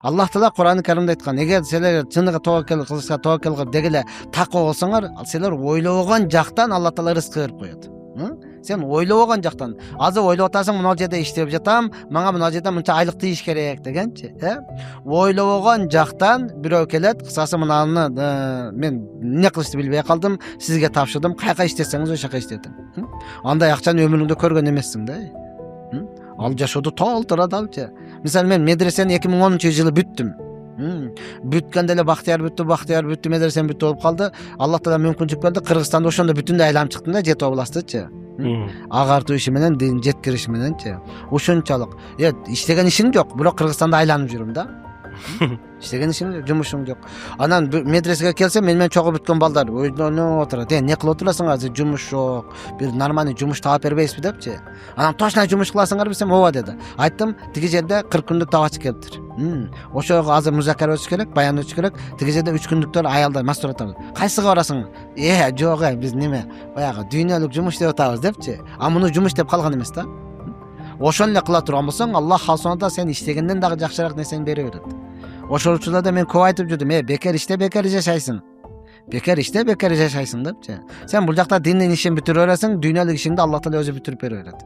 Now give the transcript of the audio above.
Аллах Таала Кур'ан-ы Каримде айткан, эгер силер чыныгы тоокел кылышка тоокел кылып дегеле таква болсоңор, силер ойлобогон жактан Аллах Таала рызык берип коет. Сен ойлобогон жактан. Азыр ойлоп атасың, мына жерде иштеп жатам, мага мына жерде мынча айлык тийиш керек дегенчи, ойлобогон жактан бирөө келет, кысасы мынаны мен эмне кылышты билбей калдым, сизге тапшырдым, каяка иштесеңиз ошол жака иштетиң. Андай акчаны өмүрүңдө көргөн эмессиң да. Ал жашоодо толтурат алчы. Мисалы мен медресени 2010-жылы бүттүм. Бүткөндө эле Бактияр бүттү, медресем бүттү болуп калды. Аллах Таала мүмкүнчүлүк берди. Кыргызстанда ошондо бүтүндөй айланып чыктым да, Жети областычы. Агартуу иши менен, жеткириш мененчи. Ушунчалык. Иштеген ишиң жок, бирок Кыргызстанда айланып жүрүм да. Иштеген ишиң жок, жумушуң жок. Анан медресеге келсем, мен менен чогуу бүткөн балдар ойдонуп отурат. Не кылып отурасыңар, азыр жумуш жок. Бир нормальный жумуш таап бербейсизби депчи. Анан точно жумуш кыласыңар десем, ооба деди. Айттым, тиги жерде 40 күндүк табачы келиптир. Ошого азыр музакара өтүш керек, баян өтүш керек. Тиги жерде 3 күндүктөр аялдар мастуратор. Кайсыга барасың? Жок, биз неме, баягы дүйнөлүк жумуш деп атабыз депчи. А муну жумуш деп калган эмес да. Ошону эле кыла турган болсоң, Аллах халсонда сен иштегенден дагы жакшыраак нерсени бере берет. Ошол учурда мен көп айтып жүрдүм, бекер иште бекер жашайсың. Бекер иште бекер жашайсың депчи. Сен бул жакта диндин ишин бүтүрө бересиң, дүйнөлүк ишиңди Аллах Таала өзү бүтүрүп бере берет.